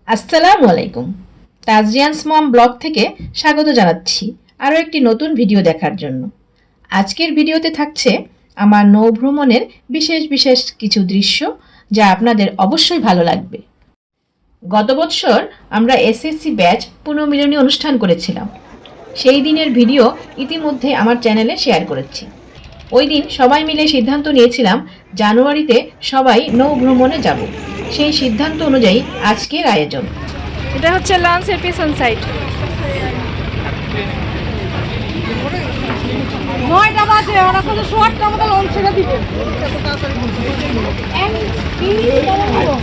আসসালামু আলাইকুম। তাজরিয়ান্স মম ব্লগ থেকে স্বাগত জানাচ্ছি আরও একটি নতুন ভিডিও দেখার জন্য। আজকের ভিডিওতে থাকছে আমার নৌ ভ্রমণের বিশেষ বিশেষ কিছু দৃশ্য, যা আপনাদের অবশ্যই ভালো লাগবে। গত বছর আমরা এসএসসি ব্যাচ পুনর্মিলনী অনুষ্ঠান করেছিলাম। সেই দিনের ভিডিও ইতিমধ্যে আমার চ্যানেলে শেয়ার করেছি। ওই দিন সবাই মিলে সিদ্ধান্ত নিয়েছিলাম জানুয়ারিতে সবাই নৌ ভ্রমণে যাব। সেই সিদ্ধান্ত অনুযায়ী আজকের আয়োজন। এটা হচ্ছে লঞ্চের পিছন সাইড। 9টা বাজে, ওরা কত শর্টটা আমাদের লঞ্চ ছেড়ে দিবে।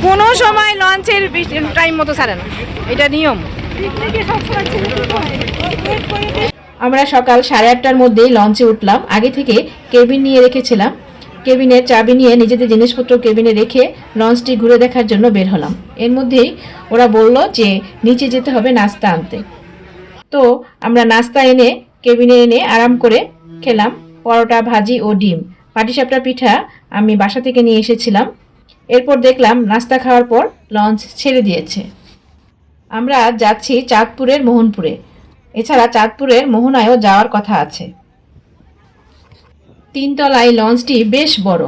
কোনো সময় লঞ্চের টাইম মতো ছাড়ে না, এটা নিয়ম। আমরা সকাল 8:30টার মধ্যেই লঞ্চে উঠলাম। আগে থেকে কেবিন নিয়ে রেখেছিলাম। কেবিনের চাবি নিয়ে নিজেদের জিনিসপত্র কেবিনে রেখে লঞ্চটি ঘুরে দেখার জন্য বের হলাম। এর মধ্যেই ওরা বলল যে নিচে যেতে হবে নাস্তা আনতে। তো আমরা নাস্তা এনে কেবিনে এনে আরাম করে খেলাম। পরোটা, ভাজি ও ডিম। পাটিসাপটা পিঠা আমি বাসা থেকে নিয়ে এসেছিলাম। এরপর দেখলাম নাস্তা খাওয়ার পর লঞ্চ ছেড়ে দিয়েছে। আমরা যাচ্ছি চাঁদপুরের মোহনপুরে। এছাড়া চাঁদপুরের মোহনায়ও যাওয়ার কথা আছে। 3 তলায় লঞ্চটি বেশ বড়।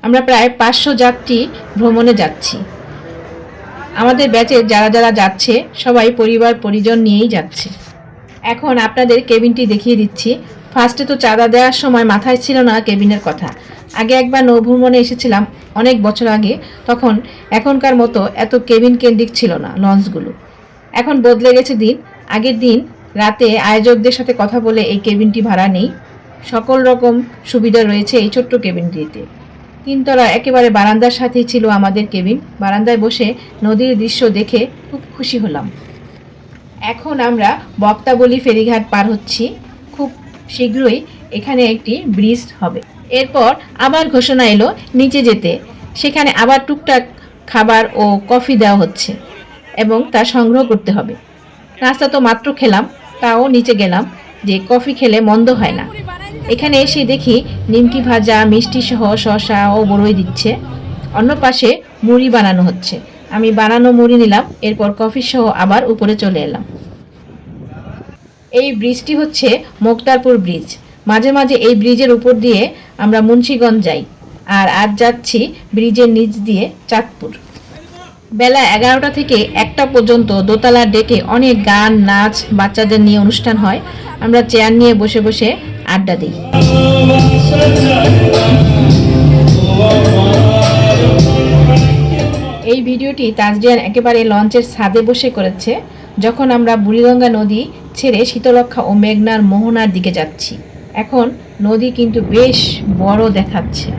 আমরা প্রায় 500 যাত্রী ভ্রমণে যাচ্ছি। আমাদের ব্যাচে যারা যারা যাচ্ছে সবাই পরিবার পরিজন নিয়েই যাচ্ছে। এখন আপনাদের কেবিনটি দেখিয়ে দিচ্ছি। ফার্স্টে তো চাঁদা দেওয়ার সময় মাথায় ছিল না কেবিনের কথা। আগে একবার নৌ ভ্রমণে এসেছিলাম অনেক বছর আগে, তখন এখনকার মতো এত কেবিন কেন্দ্রিক ছিল না লঞ্চগুলো। এখন বদলে গেছে দিন। আগের দিন রাতে আয়োজকদের সাথে কথা বলে এই কেবিনটি ভাড়া নেই। সকল রকম সুবিধা রয়েছে এই ছোট্ট কেবিনটিতে। 3 তলা একেবারে বারান্দার সাথেই ছিল আমাদের কেবিন। বারান্দায় বসে নদীর দৃশ্য দেখে খুব খুশি হলাম। এখন আমরা বক্তাবলী ফেরিঘাট পার হচ্ছি। খুব শীঘ্রই এখানে একটি ব্রিজ হবে। এরপর আবার ঘোষণা এলো নিচে যেতে। সেখানে আবার টুকটাক খাবার ও কফি দেওয়া হচ্ছে এবং তা সংগ্রহ করতে হবে। নাস্তা তো মাত্র খেলাম, তাও নিচে গেলাম যে কফি খেলে মন্দ হয় না। এখানে এসে দেখি নিমকি ভাজা, মিষ্টি সহ শসা ও বড়ই দিচ্ছে। অন্য পাশে মুড়ি বানানো হচ্ছে। আমি বানানো মুড়ি নিলাম। এরপর কফি সহ আবার উপরে চলে এলাম। এই ব্রিজটি হচ্ছে মোক্তারপুর ব্রিজ। মাঝে মাঝে এই ব্রিজের উপর দিয়ে আমরা মুন্সিগঞ্জ যাই। আর আজ যাচ্ছি ব্রিজের নিচ দিয়ে চাঁদপুর। বেলা 11টা থেকে 1টা পর্যন্ত দোতলার ডেকে অনেক গান, নাচ, বাচ্চাদের নিয়ে অনুষ্ঠান হয়। আমরা চেয়ার নিয়ে বসে বসে আড্ডা দিই। এই ভিডিওটি তাজরিয়ান একেবারে লঞ্চের ছাদে বসে করেছে, যখন আমরা বুড়িগঙ্গা নদী ছেড়ে শীতলক্ষা ও মেঘনার মোহনার দিকে যাচ্ছি। এখন নদী কিন্তু বেশ বড় দেখাচ্ছে।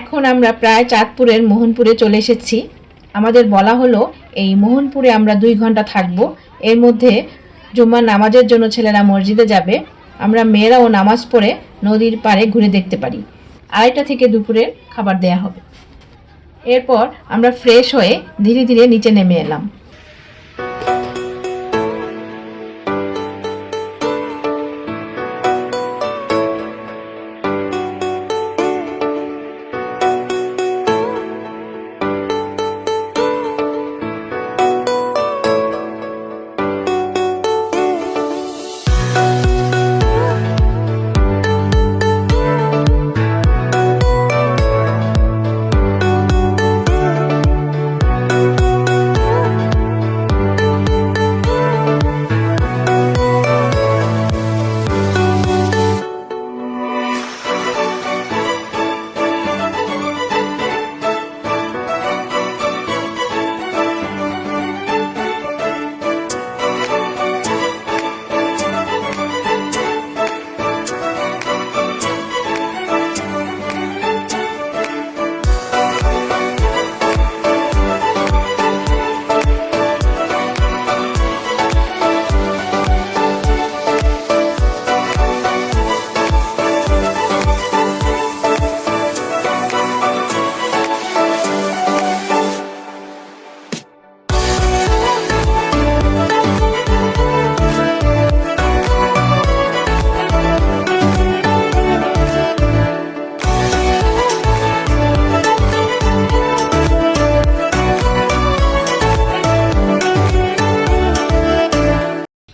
এখন আমরা প্রায় চাঁদপুরের মোহনপুরে চলে এসেছি। আমাদের বলা হলো এই মোহনপুরে আমরা 2 ঘন্টা থাকব। এর মধ্যে জুম্মার নামাজের জন্য ছেলেরা মসজিদে যাবে। আমরা মেয়েরাও নামাজ পড়ে নদীর পাড়ে ঘুরে দেখতে পারি। 2:30 থেকে দুপুরের খাবার দেয়া হবে। এরপর আমরা ফ্রেশ হয়ে ধীরে ধীরে নিচে নেমে এলাম।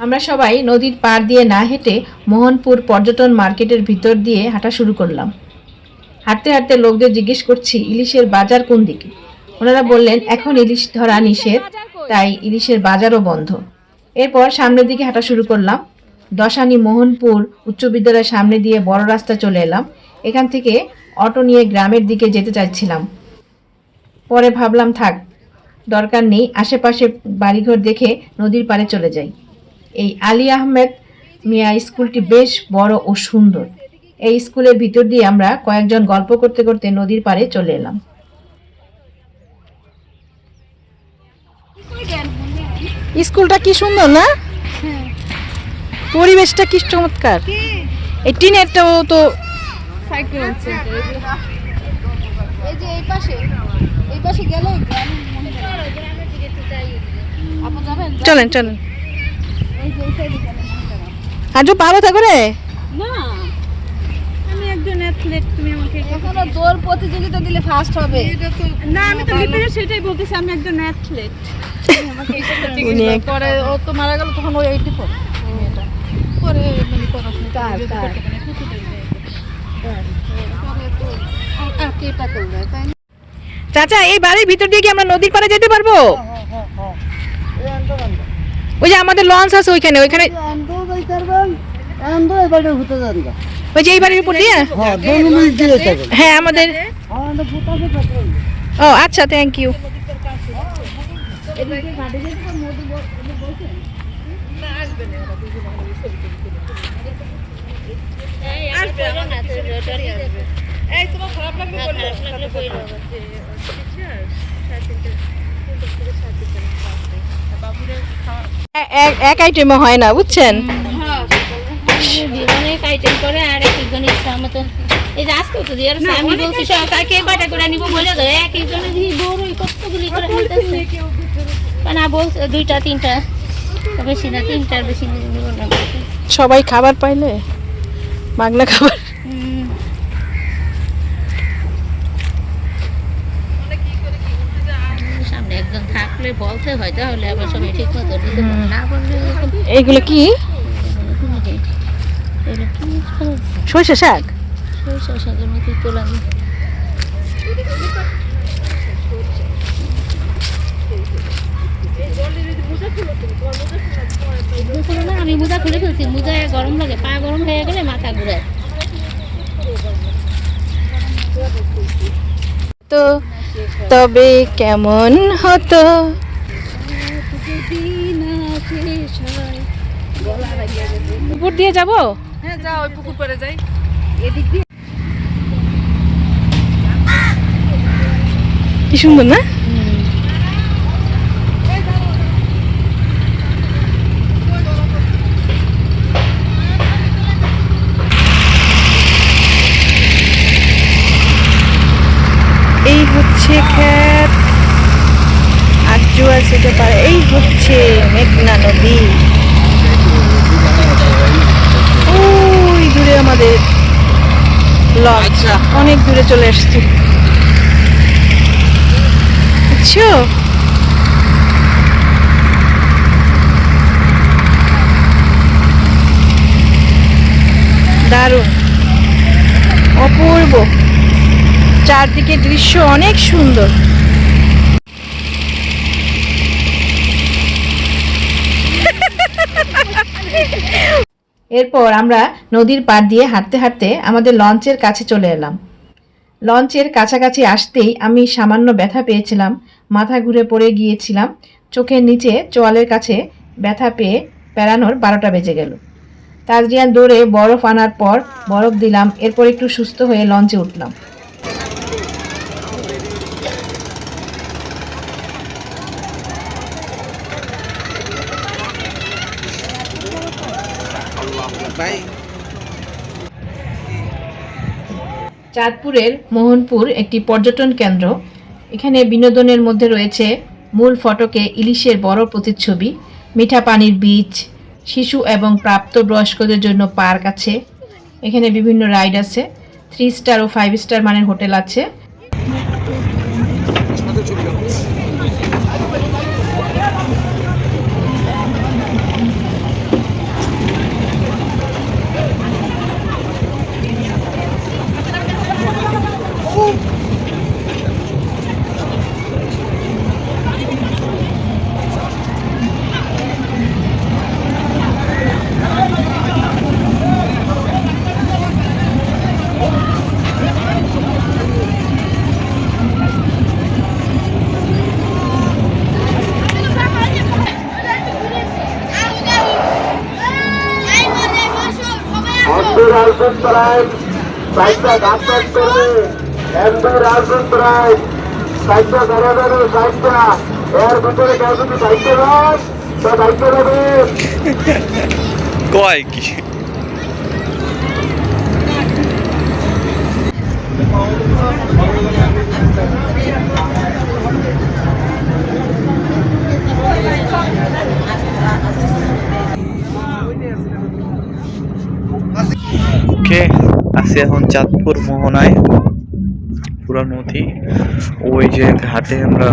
আমরা সবাই নদীর পাড় দিয়ে না হেঁটে মোহনপুর পর্যটন মার্কেটের ভিতর দিয়ে হাঁটা শুরু করলাম। হাঁটতে হাঁটতে লোকদের জিজ্ঞেস করছি ইলিশের বাজার কোন দিকে। ওনারা বললেন এখন ইলিশ ধরা নিষেধ, তাই ইলিশের বাজারও বন্ধ। এরপর সামনের দিকে হাঁটা শুরু করলাম। দশানি মোহনপুর উচ্চ বিদ্যালয়ের সামনে দিয়ে বড় রাস্তা চলে এলাম। এখান থেকে অটো নিয়ে গ্রামের দিকে যেতে চাইছিলাম, পরে ভাবলাম থাক, দরকার নেই, আশেপাশে বাড়িঘর দেখে নদীর পাড়ে চলে যাই। এই আলী আহমেদ মিয়া স্কুলটি বেশ বড় ও সুন্দর। এই স্কুলের ভিতর দিয়ে আমরা কয়েকজন গল্প করতে করতে নদীর পাড়ে চলে এলাম। স্কুলটা কি সুন্দর না, পরিবেশটা কি চমৎকার। এই টিনেরটাও তো সাইকেল আছে। এই যে এই পাশে গেলে চলেন চলেন। আজও ভালো থাকো রে। না আমি একজন অ্যাথলেট, তুমি আমাকে এখনো দৌড় প্রতিযোগিতা দিলে ফার্স্ট হবে। না আমি তো লিপিরে সেটাই বলতেছি, আমি একজন অ্যাথলেট। আমাকে এই প্রতিযোগিতা পরে ও তো মারা গেল, তখন ও 84 মেয়েটা পরে মানে পড়াশোনা করতে পরে তো আর কেটা করবে তাই না। চাচা এই বাড়ির ভিতর দিয়ে কি আমরা নদীর পাড়ে যেতে পারবো? ওই যে আমাদের লঞ্চ আছে ওইখানে ওই যে এই বাড়ির উপর দিয়ে। হ্যাঁ আমাদের। ও আচ্ছা, থ্যাংক ইউ। এক আইটেমে হয় না, বুঝছেন? অনেক আইটেম করে আর একজন ইচ্ছা মতো। এই যে আজকে তো দিয়ে আমি বলছি সরকার কে কয়টা করে নিব বলে তো এক একজনে দিয়ে বড়ই কতগুলি করে নিতেছে। না বলছে 2টা 3টা, বেশি না, 3টার বেশি নিব না। সবাই খাবার পাইলে মাগনা খাবার। সামনে একজন থাকলে বলতে হয়, তাহলে আবার সবাই ঠিক মতো না বললে। এইগুলো কি? সরিষা শাক। সরিষা শাকের মতো তোলা না। আমি মোজা খুলে ফেলছি, মোজা গরম লাগে, পা গরম হয়ে গেলে মাথা ঘুরায়। তো তবে কেমন হতো পুকুর দিয়ে যাবো। হ্যাঁ যাও, ওই পুকুর পাড়ে যাই। এদিক দিয়ে কি সুন্দর না। এই হচ্ছে ক্ষেত, আর জোয়ার যেতে পারে। এই হচ্ছে মেঘনা নদী। ওই দূরে আমাদের লঞ্চ, অনেক দূরে চলে আসছি, বুঝছো? দারুণ, অপূর্ব, চারদিকে দৃশ্য অনেক সুন্দর। এরপর আমরা নদীর পাড় দিয়ে হাঁটতে হাঁটতে আমাদের লঞ্চের কাছে চলে এলাম। লঞ্চের কাছাকাছি আসতেই আমি সামান্য ব্যথা পেয়েছিলাম, মাথা ঘুরে পড়ে গিয়েছিলাম। চোখের নিচে চোয়ালের কাছে ব্যথা পেয়ে পেরানোর 12টা বেজে গেল। তাজরিয়ান দৌড়ে বরফ আনার পর বরফ দিলাম, এরপর একটু সুস্থ হয়ে লঞ্চে উঠলাম। চাঁদপুরের মোহনপুর একটি পর্যটন কেন্দ্র। এখানে বিনোদনের মধ্যে রয়েছে মূল ফটকে ইলিশের বড় প্রতিচ্ছবি, মিঠা পানির বীচ, শিশু এবং প্রাপ্তবয়স্কদের জন্য পার্ক আছে। এখানে বিভিন্ন রাইড আছে, 3 স্টার ও 5 স্টার মানের হোটেল আছে। কয় কি ওকে আছি এখন চাঁদপুর মোহনায় পুরা নদী ওই যে ঘাটে আমরা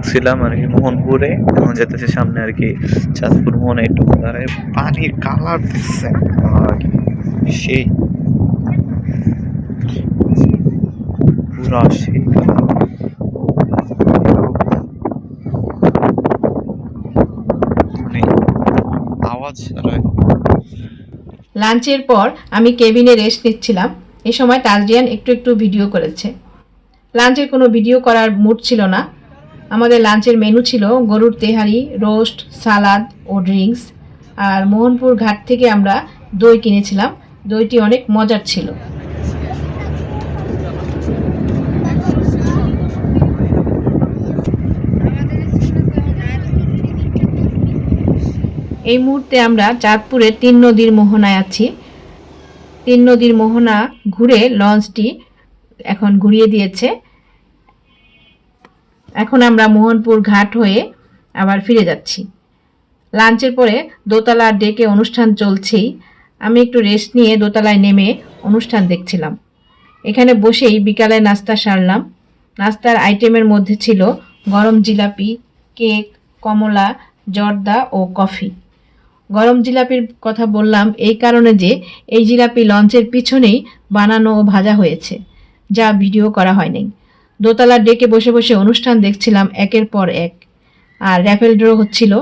ছিলাম আর কি মোহনপুরে এখন যেতেছে সামনে আর কি চাঁদপুর মোহনা একটু দাঁড়ায় পানির কালার দিচ্ছে সেই পুরা সেই মানে আওয়াজ ছাড়া। লাঞ্চের পর আমি কেবিনে রেস্ট নিচ্ছিলাম। এই সময় তাজরিয়ান একটু একটু ভিডিও করেছে। লাঞ্চের কোনো ভিডিও করার মুড ছিল না। আমাদের লাঞ্চের মেনু ছিল গরুর তেহারি, রোস্ট, সালাদ ও ড্রিঙ্কস। আর মোহনপুর ঘাট থেকে আমরা দই কিনেছিলাম। দইটি অনেক মজার ছিল। এই মুহূর্তে আমরা চাঁদপুরের 3 নদীর মোহনায় আছি। 3 নদীর মোহনা ঘুরে লঞ্চটি এখন ঘুরিয়ে দিয়েছে। এখন আমরা মোহনপুর ঘাট হয়ে আবার ফিরে যাচ্ছি। লাঞ্চের পরে দোতলার ডেকে অনুষ্ঠান চলছেই। আমি একটু রেস্ট নিয়ে দোতলায় নেমে অনুষ্ঠান দেখছিলাম। এখানে বসেই বিকালে নাস্তা সারলাম। নাস্তার আইটেমের মধ্যে ছিল গরম জিলাপি, কেক, কমলা, জর্দা ও কফি। গরম জিলাপির কথা বললাম এই কারণে যে এই জিলাপি লঞ্চের পিছনেই বানানো ও ভাজা হয়েছে, যা ভিডিও করা হয়নি। দোতলার ডেকে বসে বসে অনুষ্ঠান দেখছিলাম একের পর এক। আর র্যাফেল ড্র হচ্ছিল।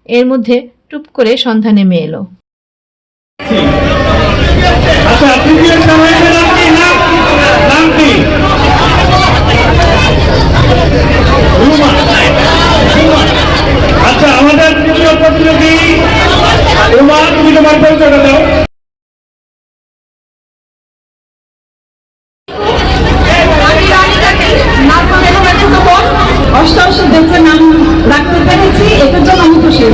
এর মধ্যে টুপ করে সন্ধ্যা নেমে এলো। আচ্ছা আমাদের তৃতীয় প্রতিযোগী রুমা, তুমি তোমার পরিচয়টা দাও। অষ্টআশি দেখে নাম রাখতে পেরেছি, এটার জন্য আমি খুশি।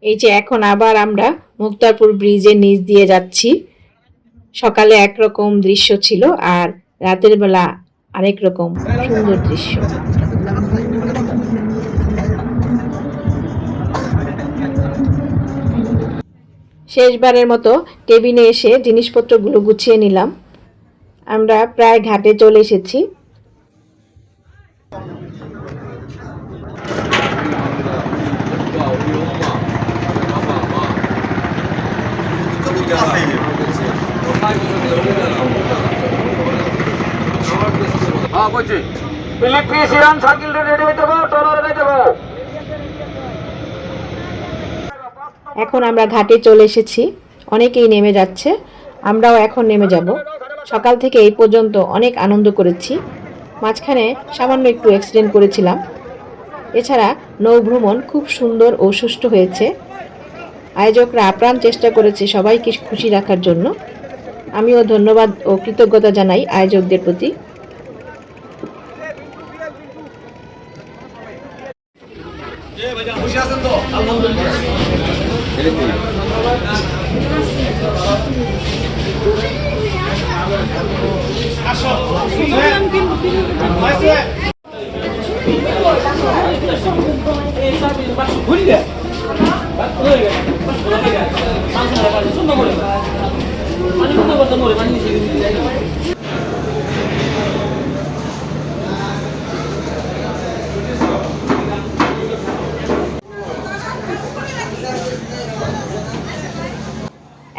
এই যে এখন আবার আমরা মুক্তারপুর ব্রিজের নিচ দিয়ে যাচ্ছি। সকালে একরকম দৃশ্য ছিল আর রাতের বেলা আরেক রকম সুন্দর দৃশ্য। শেষবারের মতো কেবিনে এসে জিনিসপত্রগুলো গুছিয়ে নিলাম। আমরা প্রায় ঘাটে চলে এসেছি। ইলেকট্রিশিয়ান সাইকেল রেডি হইতে গো, টলার হইতে গো। এখন আমরা ঘাটে চলে এসেছি, অনেকেই নেমে যাচ্ছে, আমরাও এখন নেমে যাব। সকাল থেকে এই পর্যন্ত অনেক আনন্দ করেছি, মাঝখানে সামান্য একটু অ্যাক্সিডেন্ট করেছিলাম। এছাড়া নৌ ভ্রমণ খুব সুন্দর ও সুষ্ঠু হয়েছে। আয়োজকরা আপ্রাণ চেষ্টা করেছে সবাইকে খুশি রাখার জন্য। আমিও ধন্যবাদ ও কৃতজ্ঞতা জানাই আয়োজকদের প্রতি।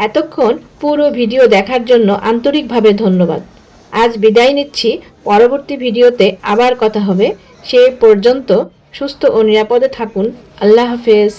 এতক্ষণ পুরো ভিডিও দেখার জন্য আন্তরিকভাবে ধন্যবাদ। আজ বিদায় নিচ্ছি, পরবর্তী ভিডিওতে আবার কথা হবে। সেই পর্যন্ত সুস্থ ও নিরাপদে থাকুন। আল্লাহ হাফেজ।